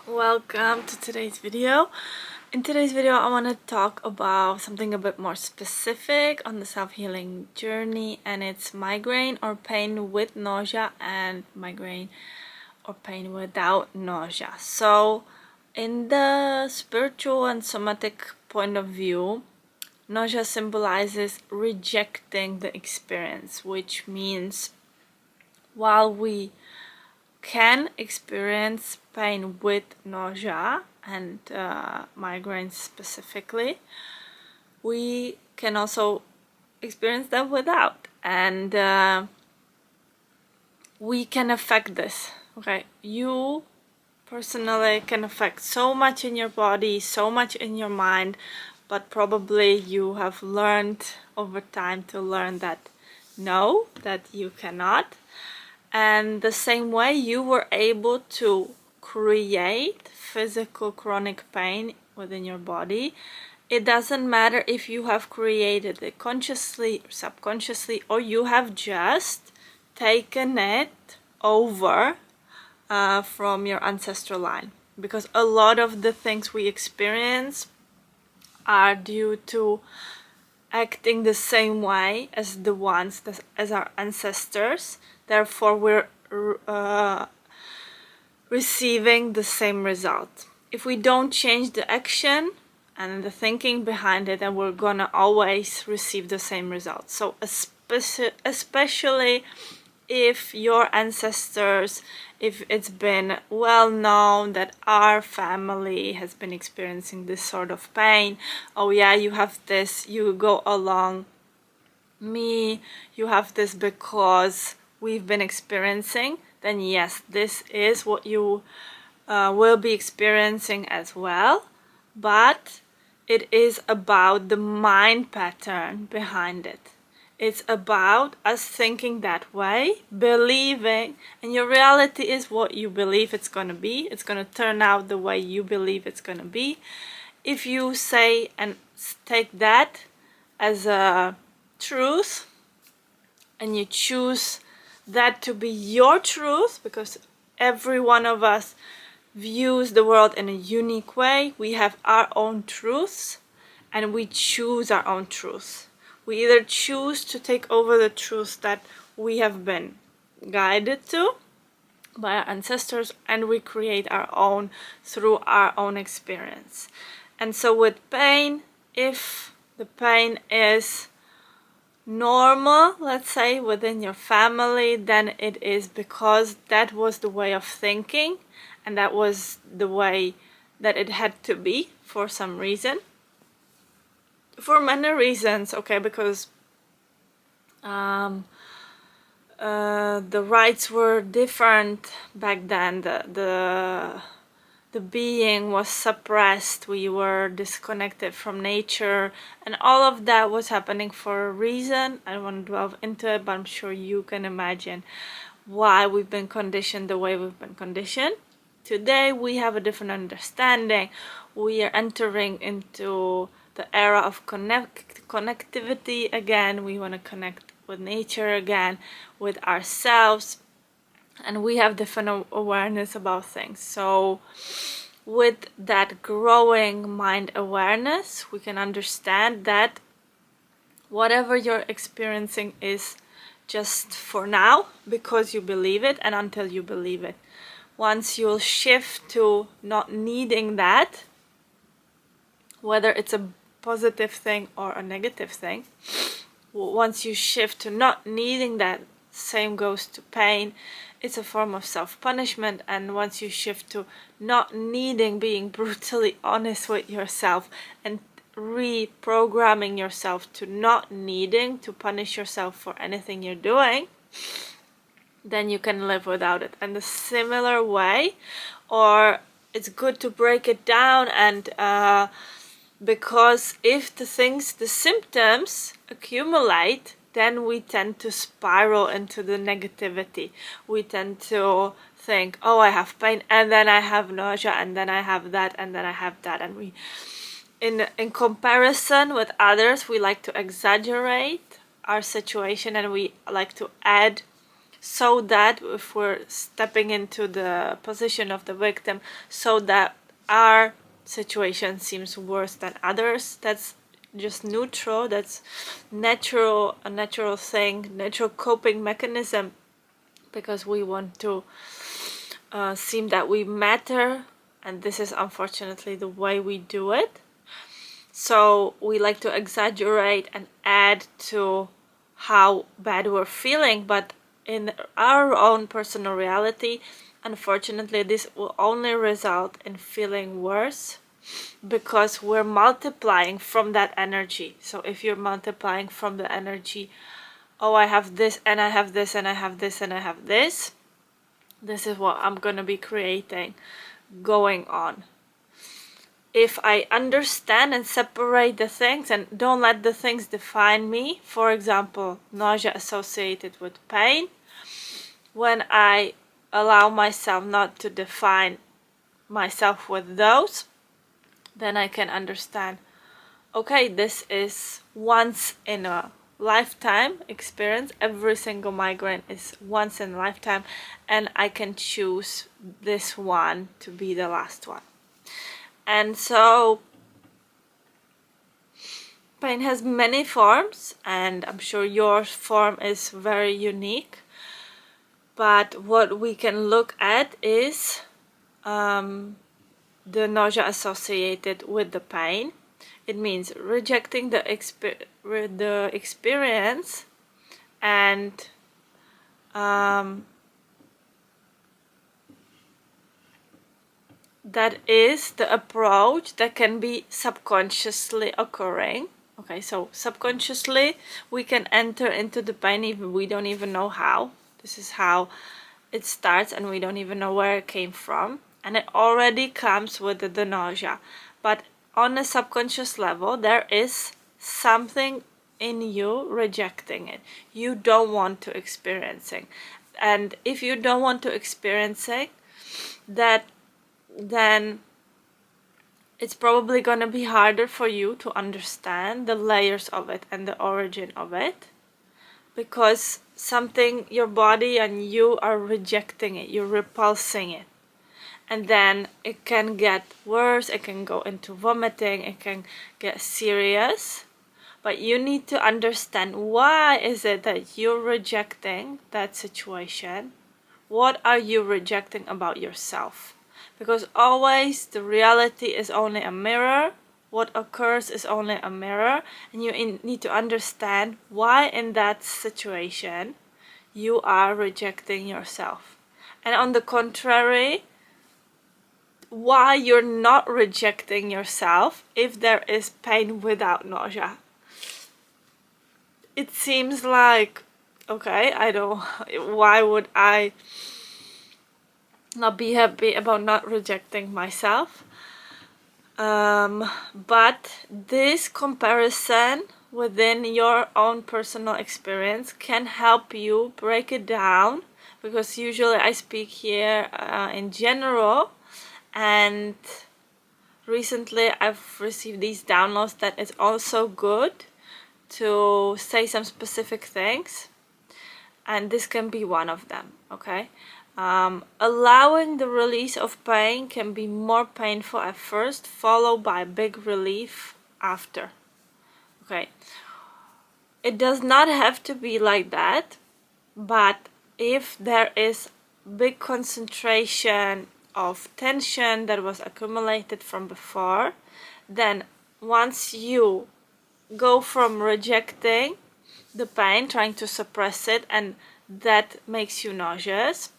Welcome to today's video. In today's video I want to talk about something a bit more specific on the self-healing journey, and it's migraine or pain with nausea and migraine or pain without nausea. So in the spiritual and somatic point of view, nausea symbolizes rejecting the experience, which means while we can experience pain with nausea and migraines specifically, we can also experience them without, and we can affect this. Okay, you personally can affect so much in your body, so much in your mind, but probably you have learned over time to learn that no, that you cannot. And the same way you were able to create physical chronic pain within your body, it doesn't matter if you have created it consciously or subconsciously, or you have just taken it over from your ancestral line, because a lot of the things we experience are due to acting the same way as the ones as our ancestors. Therefore we're receiving the same result. If we don't change the action and the thinking behind it, then we're gonna always receive the same result. So especially if your ancestors, if it's been well known that our family has been experiencing this sort of pain, oh yeah, you have this, you go along me, you have this because we've been experiencing, then yes, this is what you will be experiencing as well. But it is about the mind pattern behind it. It's about us thinking that way, believing, and your reality is what you believe it's going to be. It's going to turn out the way you believe it's going to be. If you say and take that as a truth, and you choose that to be your truth, because every one of us views the world in a unique way. We have our own truths and we choose our own truths. We either choose to take over the truths that we have been guided to by our ancestors, and we create our own through our own experience. And so with pain, if the pain is normal, let's say, within your family, then it is because that was the way of thinking and that was the way that it had to be for some reason, for many reasons. Okay, because the rights were different back then. The being was suppressed, we were disconnected from nature, and all of that was happening for a reason. I don't want to delve into it, but I'm sure you can imagine why we've been conditioned the way we've been conditioned. Today we have a different understanding. We are entering into the era of connectivity again. We want to connect with nature again, with ourselves, and we have different awareness about things. So with that growing mind awareness, we can understand that whatever you're experiencing is just for now, because you believe it, and until you believe it. Once you'll shift to not needing that, whether it's a positive thing or a negative thing, once you shift to not needing that, same goes to pain. It's a form of self-punishment. And once you shift to not needing, being brutally honest with yourself and reprogramming yourself to not needing to punish yourself for anything you're doing, then you can live without it. And the similar way, or it's good to break it down, and because if the symptoms accumulate, then we tend to spiral into the negativity. We tend to think, oh, I have pain, and then I have nausea, and then I have that, and then I have that. And we, in comparison with others, we like to exaggerate our situation, and we like to add so that if we're stepping into the position of the victim, so that our situation seems worse than others. That's just neutral. That's natural, a natural thing, natural coping mechanism, because we want to seem that we matter, and this is unfortunately the way we do it. So we like to exaggerate and add to how bad we're feeling, but in our own personal reality, unfortunately, this will only result in feeling worse, because we're multiplying from that energy. So if you're multiplying from the energy, oh, I have this, and I have this, and I have this, and I have this, this is what I'm gonna be creating, going on. If I understand and separate the things and don't let the things define me, for example, nausea associated with pain, when I allow myself not to define myself with those, then I can understand, okay, this is once in a lifetime experience. Every single migraine is once in a lifetime, and I can choose this one to be the last one. And so pain has many forms, and I'm sure your form is very unique. But what we can look at is the nausea associated with the pain. It means rejecting the experience, and that is the approach that can be subconsciously occurring. Okay, so subconsciously we can enter into the pain even we don't even know how. This is how it starts, and we don't even know where it came from, and it already comes with the nausea. But on a subconscious level, there is something in you rejecting it. You don't want to experience it, and if you don't want to experience it, that then it's probably gonna be harder for you to understand the layers of it and the origin of it, because something, your body and you are rejecting it, you're repulsing it. And then it can get worse, it can go into vomiting, it can get serious. But you need to understand, why is it that you're rejecting that situation? What are you rejecting about yourself? Because always the reality is only a mirror. What occurs is only a mirror, and you need to understand why in that situation you are rejecting yourself. And on the contrary, why you're not rejecting yourself if there is pain without nausea. It seems like, okay, why would I not be happy about not rejecting myself? But this comparison within your own personal experience can help you break it down, because usually I speak here in general, and recently I've received these downloads that it's also good to say some specific things, and this can be one of them. Okay, allowing the release of pain can be more painful at first, followed by big relief after. Okay, it does not have to be like that, but if there is big concentration of tension that was accumulated from before, then once you go from rejecting the pain, trying to suppress it, and that makes you nauseous,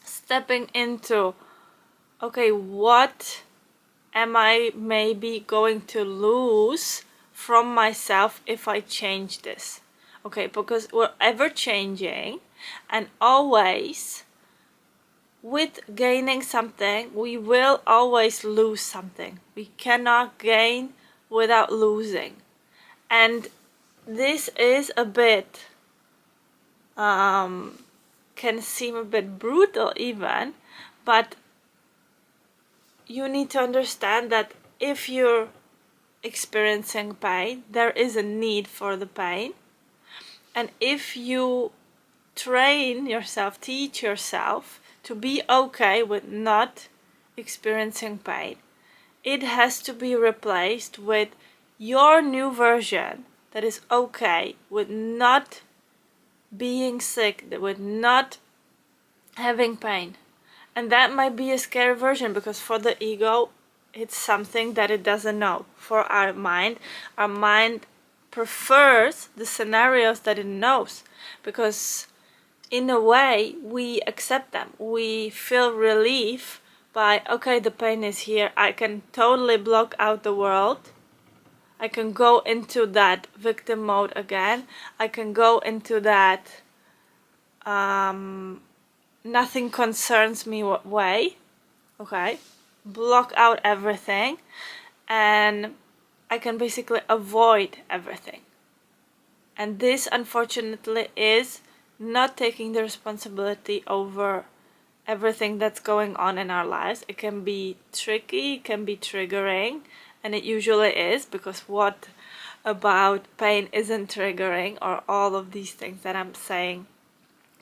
stepping into, okay, what am I maybe going to lose from myself if I change this? Okay, because we're ever changing, and always with gaining something, we will always lose something. We cannot gain without losing. And this is a bit, can seem a bit brutal even, but you need to understand that if you're experiencing pain, there is a need for the pain. And if you train yourself, teach yourself to be okay with not experiencing pain. It has to be replaced with your new version that is okay with not being sick, with not having pain. And that might be a scary version, because for the ego, it's something that it doesn't know. For our mind prefers the scenarios that it knows, because in a way we accept them. We feel relief by, okay, the pain is here, I can totally block out the world, I can go into that victim mode again, I can go into that nothing concerns me way, okay, block out everything, and I can basically avoid everything. And this, unfortunately, is not taking the responsibility over everything that's going on in our lives. It can be tricky, it can be triggering, and it usually is, because what about pain isn't triggering, or all of these things that I'm saying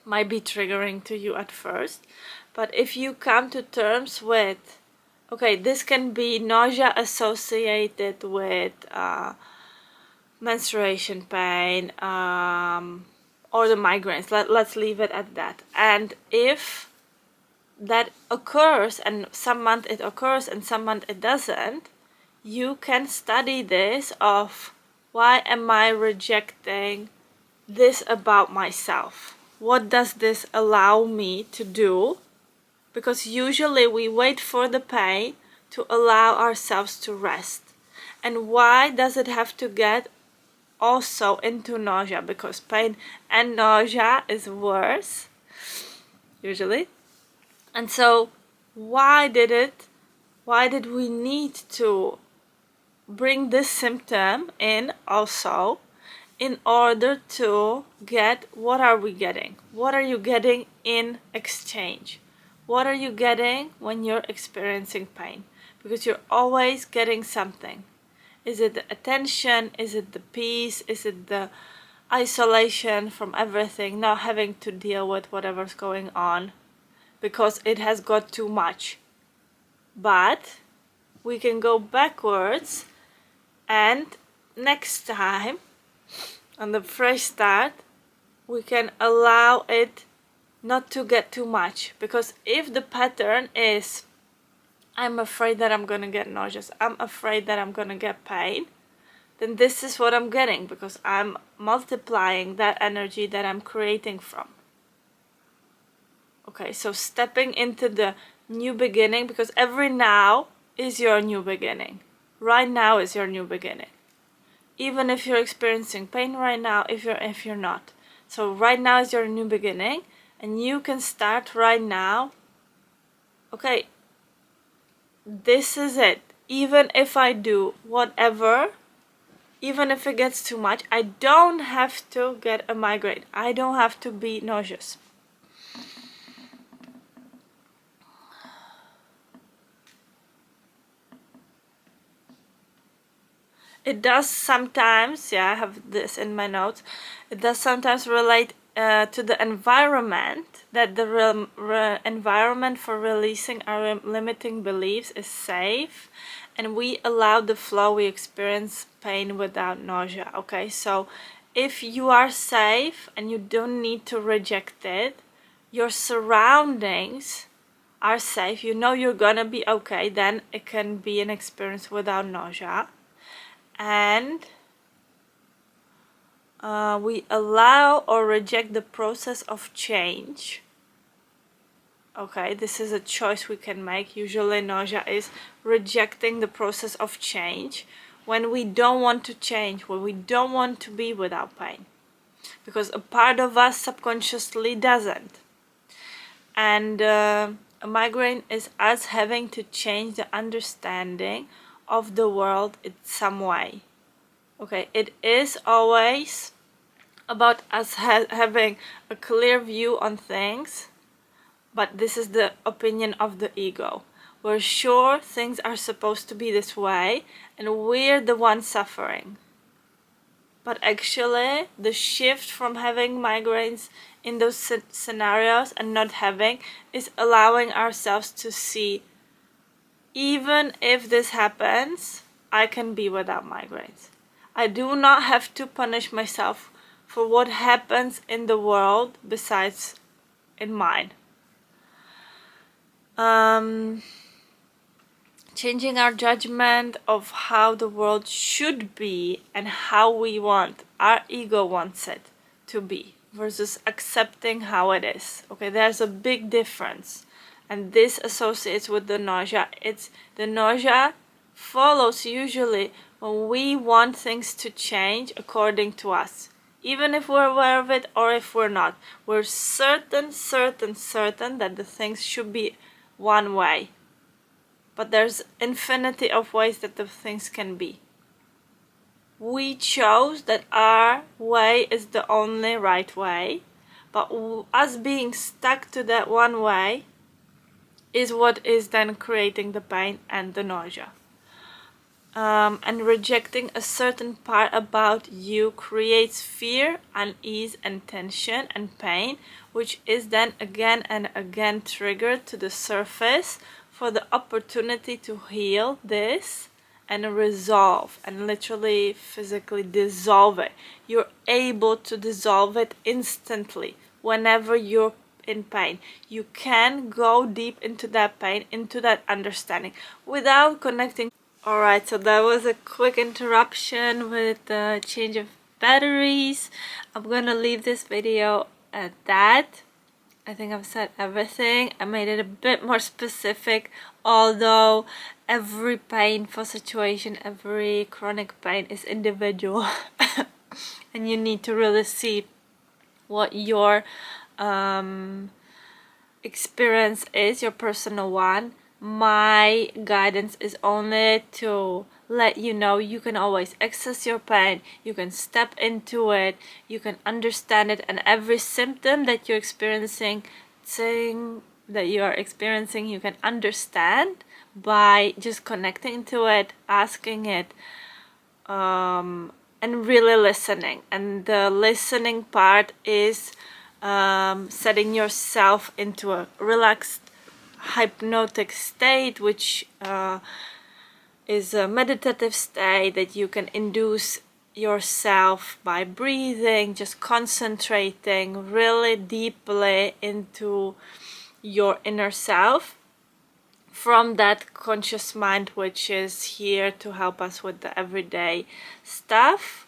might be triggering to you at first. But if you come to terms with, okay, this can be nausea associated with menstruation pain, or the migraines, let's leave it at that. And if that occurs, and some month it occurs and some month it doesn't, you can study this of, why am I rejecting this about myself? What does this allow me to do? Because usually we wait for the pain to allow ourselves to rest. And why does it have to get also into nausea? Because pain and nausea is worse, usually. And so why did we need to bring this symptom in also, in order to get, what are we getting? What are you getting in exchange? What are you getting when you're experiencing pain? Because you're always getting something. Is it the attention? Is it the peace? Is it the isolation from everything, not having to deal with whatever's going on because it has got too much? But we can go backwards, and next time, on the fresh start, we can allow it not to get too much. Because if the pattern is, I'm afraid that I'm gonna get nauseous, I'm afraid that I'm gonna get pain, then this is what I'm getting, because I'm multiplying that energy that I'm creating from. Okay, so stepping into the new beginning, because every now is your new beginning. Right now is your new beginning. Even if you're experiencing pain right now, if you're not. So right now is your new beginning, and you can start right now. Okay, this is it. Even if I do whatever, even if it gets too much, I don't have to get a migraine. I don't have to be nauseous. It does sometimes, yeah, I have this in my notes, it does sometimes relate to the environment, that the environment for releasing our limiting beliefs is safe, and we allow the flow, we experience pain without nausea. Okay, so if you are safe and you don't need to reject it, your surroundings are safe, you know you're gonna be okay, then it can be an experience without nausea. And we allow or reject the process of change. Okay, this is a choice we can make. Usually nausea is rejecting the process of change, when we don't want to change, when we don't want to be without pain, because a part of us subconsciously doesn't. And a migraine is us having to change the understanding of the world in some way. Okay, it is always about us having a clear view on things, but this is the opinion of the ego. We're sure things are supposed to be this way, and we're the ones suffering. but actually the shift from having migraines in those scenarios and not having is allowing ourselves to see, even if this happens, I can be without migraines. I do not have to punish myself for what happens in the world besides in mine. Changing our judgment of how the world should be and how we want, our ego wants it to be, versus accepting how it is. Okay, there's a big difference, and this associates with the nausea. The nausea follows usually when we want things to change according to us, even if we're aware of it or if we're not. We're certain that the things should be one way, but there's infinity of ways that the things can be. We chose that our way is the only right way, but us being stuck to that one way is what is then creating the pain and the nausea. And rejecting a certain part about you creates fear, unease, and tension and pain, which is then again and again triggered to the surface for the opportunity to heal this and resolve and literally physically dissolve it. You're able to dissolve it instantly whenever you're in pain. You can go deep into that pain, into that understanding without connecting. Alright, so that was a quick interruption with the change of batteries. I'm gonna leave this video at that. I think I've said everything. I made it a bit more specific, although every painful situation, every chronic pain is individual and you need to really see what your experience is, your personal one. My guidance is only to let you know you can always access your pain, you can step into it, you can understand it, and every symptom that you're experiencing, you can understand by just connecting to it, asking it, and really listening. And the listening part is setting yourself into a relaxed hypnotic state, which is a meditative state that you can induce yourself by breathing, just concentrating really deeply into your inner self from that conscious mind, which is here to help us with the everyday stuff,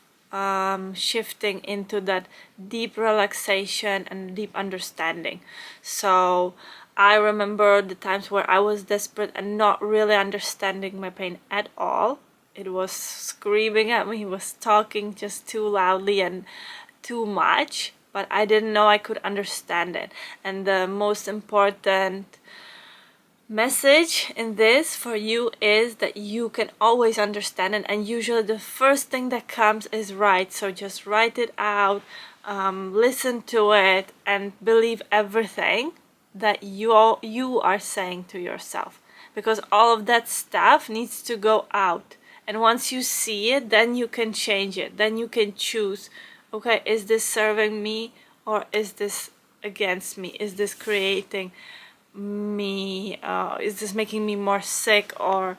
shifting into that deep relaxation and deep understanding. So I remember the times where I was desperate and not really understanding my pain at all. It was screaming at me, it was talking just too loudly and too much, but I didn't know I could understand it. And the most important message in this for you is that you can always understand it, and usually the first thing that comes is right. So just write it out, listen to it, and believe everything that you are saying to yourself, because all of that stuff needs to go out. And once you see it, then you can change it, then you can choose, okay, is this serving me or is this against me? Is this creating me, is this making me more sick or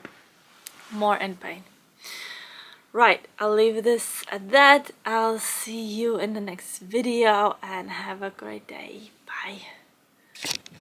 more in pain? Right, I'll leave this at that. I'll see you in the next video and have a great day. Bye.